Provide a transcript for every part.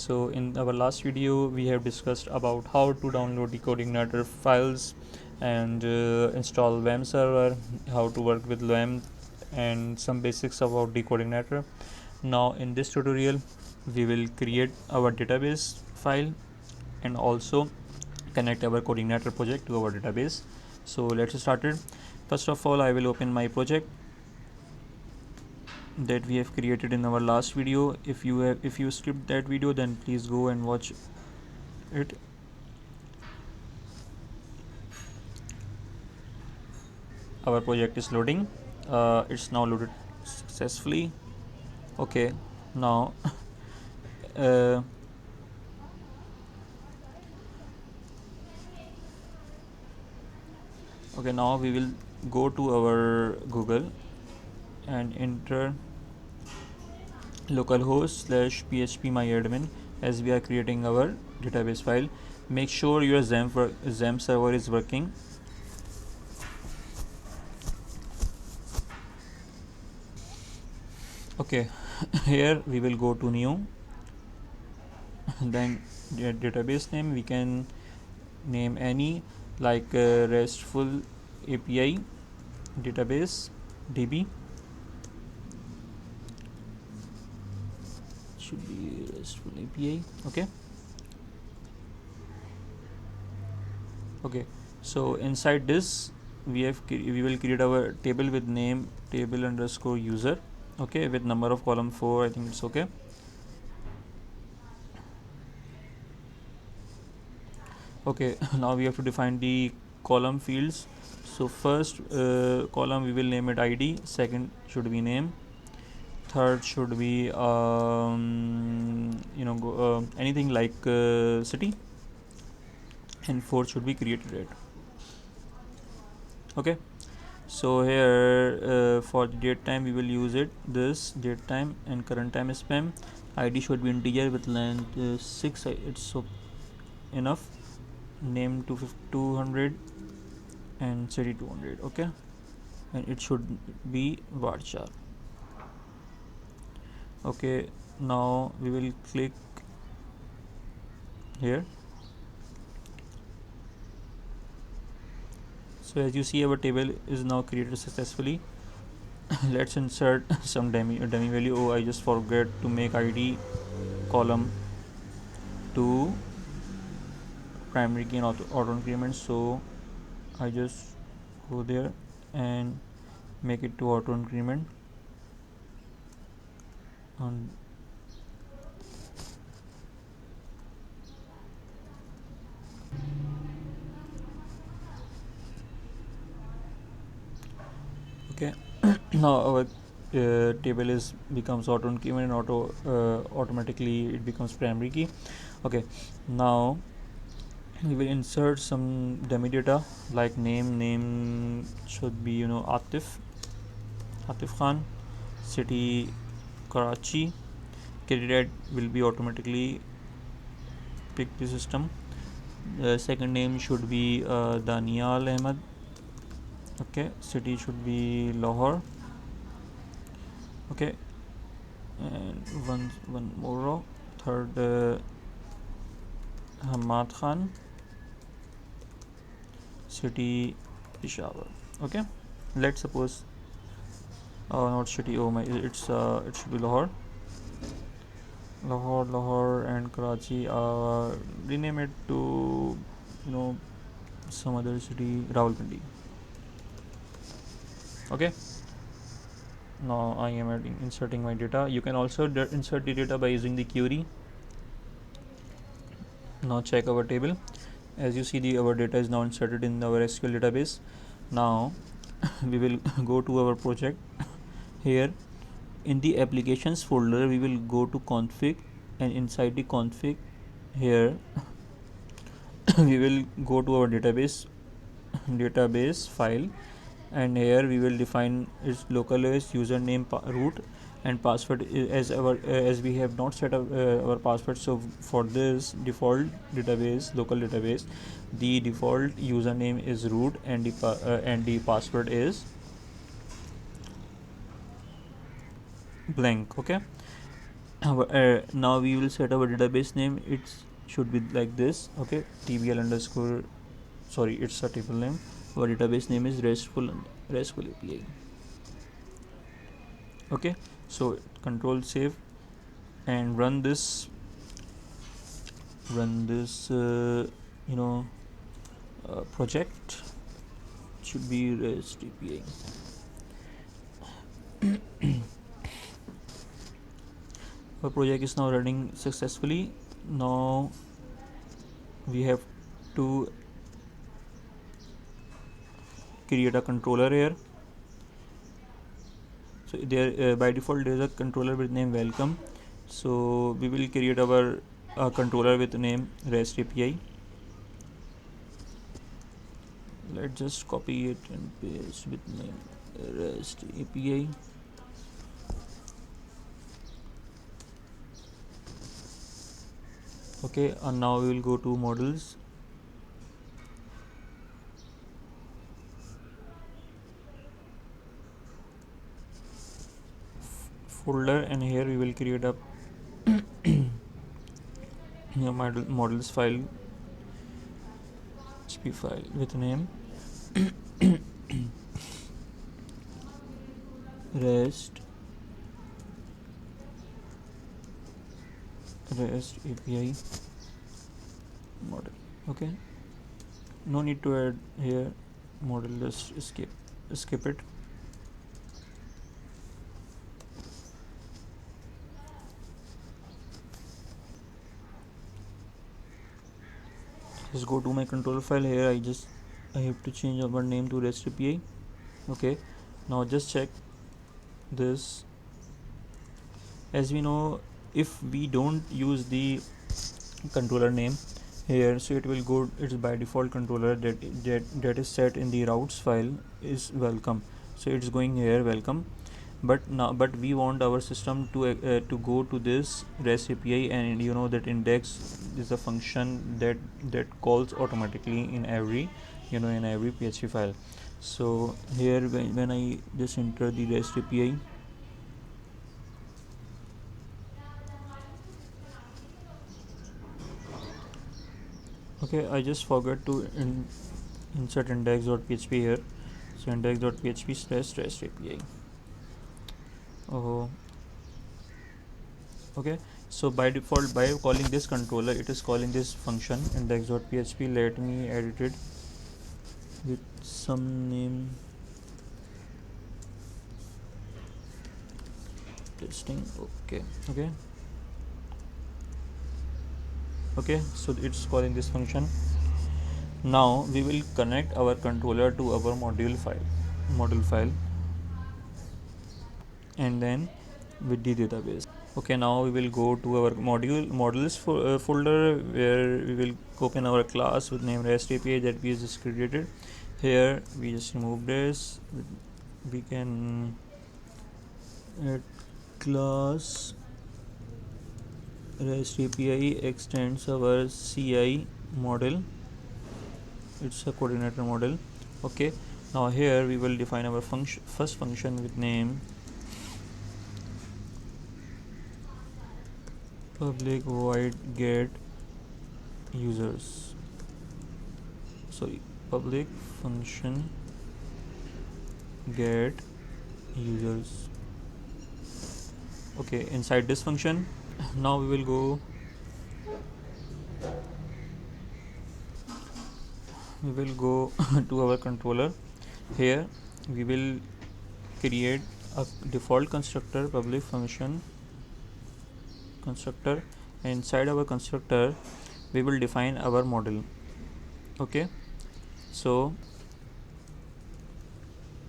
So in our last video we have discussed about how to download the Codeigniter files and install WAM server, how to work with WAM, and some basics about the Codeigniter. Now in this tutorial we will create our database file and also connect our Codeigniter project to our database. So let's start it. First of all, I will open my project that we have created in our last video. If you skipped that video, then please go and watch it. Our project is loading. It's now loaded successfully. Okay, now okay, now we will go to our Google and enter localhost/phpMyAdmin as we are creating our database file. Make sure your XAMPP server is working. Okay, here we will go to new, then database name we can name any, like Restful API database DB. Should be Restful API. Okay, so inside this we will create our table with name table underscore user, okay, with number of column 4. I think it's okay. Okay, now we have to define the column fields. So first column we will name it ID, second should be name, third should be anything like city, and fourth should be created date. Okay, so here for the date time we will use this date time, and current time is spam. ID should be integer with length 6. It's so enough. Name 200 and city 200. Okay, and it should be varchar. Okay, now we will click here. So as you see, our table is now created successfully. Let's insert some dummy value. Oh, I just forget to make ID column to primary key and auto increment, so I just go there and make it to auto increment. Okay, now our table is becomes auto increment and automatically it becomes primary key. Okay, now we will insert some dummy data like name should be Atif Khan, city Karachi, candidate will be automatically picked the system. Second name should be Danial Ahmed. Okay, city should be Lahore. Okay, and one more row. Third Hamad Khan, city Peshawar. Okay, let's suppose not city, oh my, it should be Lahore and Karachi. Rename it to some other city, Rawalpindi. Okay, now I am inserting my data. You can also insert the data by using the query. Now check our table. As you see, our data is now inserted in our SQL database. Now we will go to our project. Here in the applications folder we will go to config, and inside the config here we will go to our database file, and here we will define its localhost, username, root, and password as we have not set up our password. So for this default database, local database, the default username is root, and the password is blank. Okay, now we will set our database name. It should be like this. Okay, tbl underscore, sorry, it's a table name. Our database name is restful API. Okay, so control save and run this project. Should be REST API. Our project is now running successfully. Now we have to create a controller here. So there by default there is a controller with name welcome. So we will create our controller with name REST API. Let's just copy it and paste with name REST API. Okay, and now we will go to models. Folder, and here we will create a models file, PHP file with name REST API model. Okay, no need to add here model, just skip it. Just go to my control file. Here I have to change our name to REST API. Okay, now just check this. As we know, if we don't use the controller name here, so it will go, it's by default controller that is set in the routes file is welcome, so it's going here welcome. But we want our system to go to this REST API, and you know that index is a function that calls automatically in every PHP file. So here when I just enter the REST API, okay, I just forgot to insert index.php here. So index.php / REST API. Oh, okay. So by default, by calling this controller, it is calling this function index.php. Let me edit it with some name, testing. Okay, so it's calling this function. Now we will connect our controller to our module file, and then with the database. Okay, now we will go to our models folder, where we will open our class with name REST API that we just created. Here we just remove this. We can add class REST API extends our CI model. It's a Codeigniter model. Okay, now here we will define our first function with name public void get users. Sorry, public function get users. Okay, inside this function, now we will go to our controller. Here we will create a default constructor, public function constructor, and inside our constructor we will define our model. Okay, so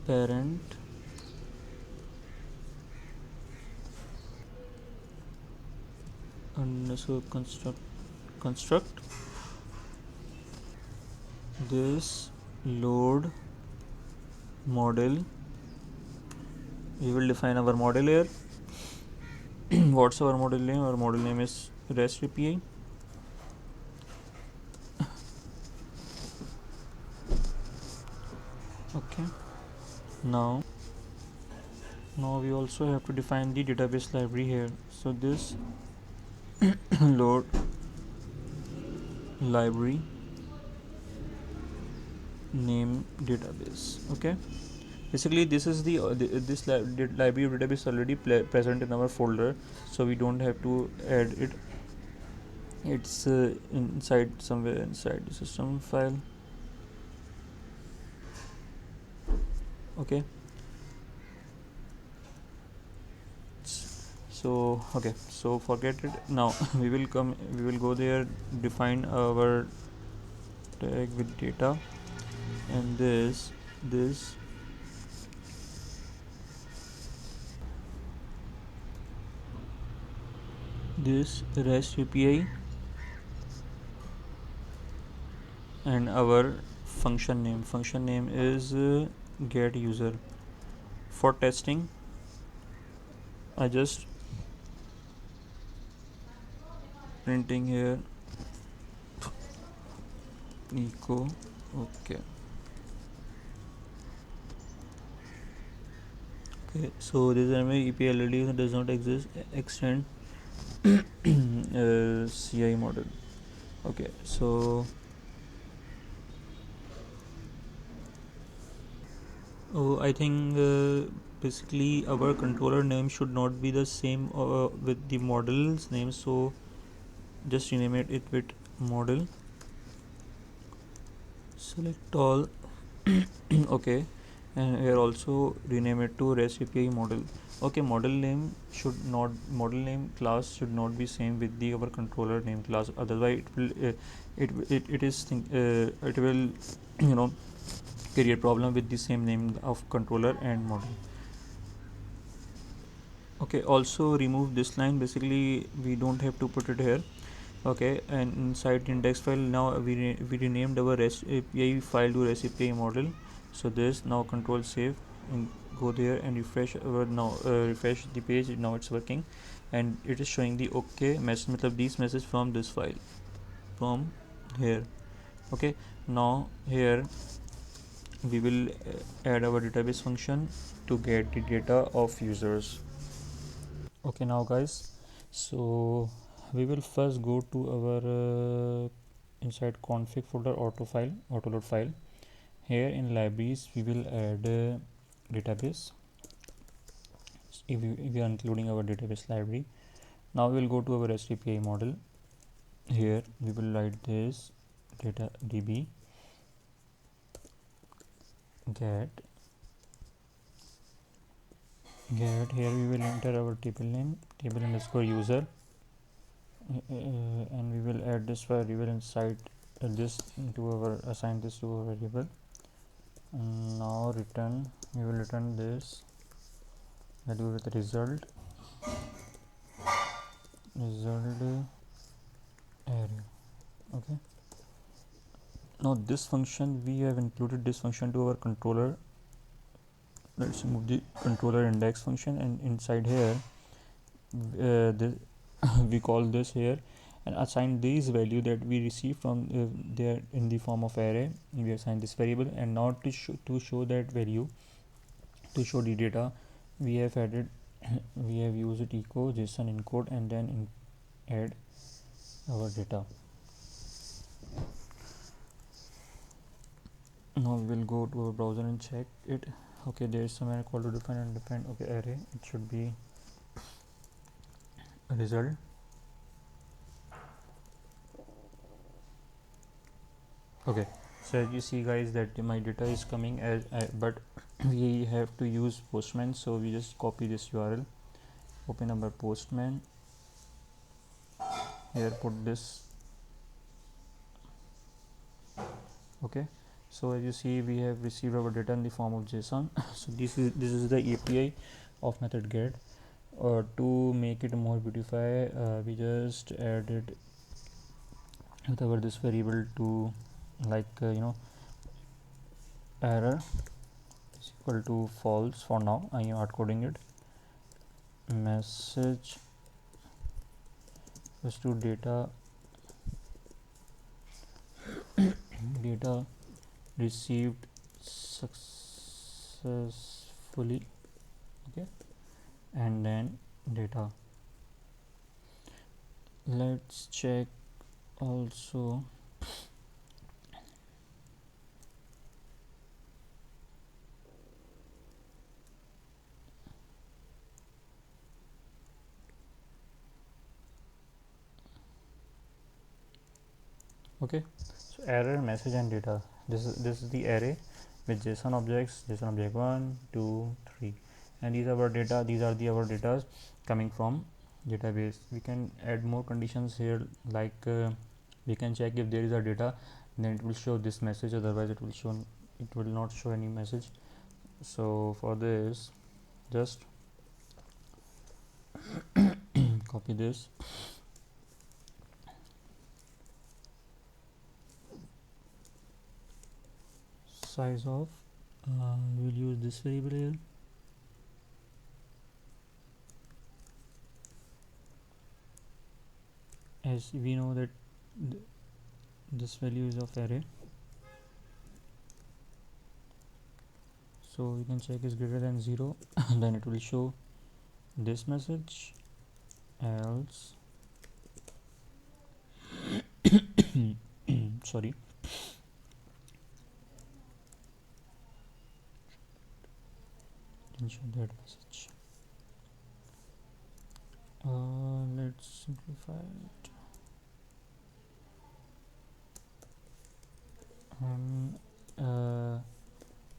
parent underscore construct this load model. We will define our model here. What's our model name? Our model name is REST API. Okay, now Now we also have to define the database library here. So this load library name database. Okay, basically this is the library database already present in our folder, so we don't have to add it. It's inside somewhere inside the system file. Okay, so okay, so forget it now. We will go there, define our tag with data, and this REST API and our function name is get user. For testing, I just printing here echo. Okay, so this API already does not exist. Extend CI model. Okay, so I think basically our controller name should not be the same with the model's name, so just rename it with model. Select all. Okay, and here also rename it to REST API model. Okay, model name class should not be same with the our controller name class, otherwise it will create problem with the same name of controller and model. Okay, also remove this line, basically we don't have to put it here. Okay, and inside the index file now we renamed our REST API file to REST API model. So this now control save and go there and refresh our refresh the page. Now it's working and it is showing the okay message, these message from this file from here. Okay, now here we will add our database function to get the data of users. Okay, now guys, so we will first go to our inside config folder autoload file. Here in libraries we will add database. If we are including our database library, now we will go to our REST API model. Here we will write this data db get. Here we will enter our table name, table underscore user, and we will add this variable inside this into our assign this to a variable. Now we will return this value with result array. Okay, now this function, we have included this function to our controller. Let's remove the controller index function, and inside here we call this here and assign these value that we receive from there in the form of array. We assign this variable, and now to show that value, to show the data, we have added we have used echo JSON encode and then add our data. Now we will go to our browser and check it. Okay, there is some error called to define and define. Okay, array, it should be a result. Okay, so as you see guys that my data is coming as but we have to use Postman, so we just copy this URL, open our Postman, here put this. Okay, so as you see we have received our data in the form of JSON. So this is the API of method get. To make it more beautify, we just added whatever this variable to error is equal to false. For now I am hard coding it. Message was to data received successfully. Okay, and then data. Let's check also. Okay, so error, message and data. This is the array with JSON objects, JSON object 1 2 3, and these are our data. These are the our data coming from database. We can add more conditions here, like we can check if there is a data, then it will show this message, otherwise it will not show any message. So for this, just copy this, size of, we'll use this variable here, as we know that this value is of array, so you can check is greater than 0 then it will show this message, else sorry, didn't show that message. Let's simplify it.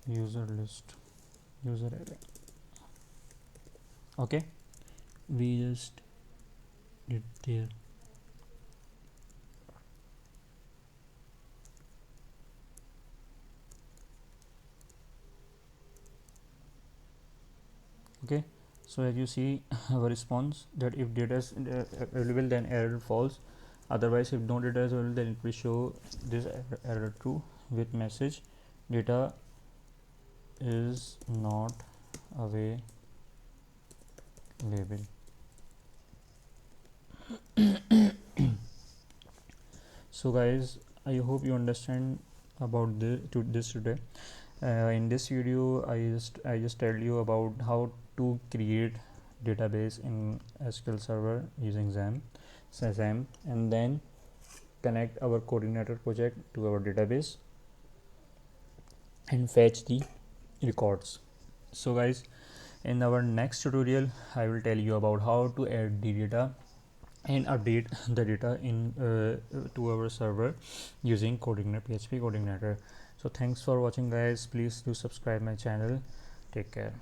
User list, user array. Okay, we just did there. Okay, so as you see our response, that if data is available then error false, otherwise if no data is available then it will show this error true with message data is not available. So guys, I hope you understand about this today. In this video I just tell you about how to create database in SQL Server using XAMPP, and then connect our Codeigniter project to our database and fetch the records. So guys, in our next tutorial I will tell you about how to add the data and update the data in to our server using Codeigniter, PHP Codeigniter. So thanks for watching guys, please do subscribe my channel, take care.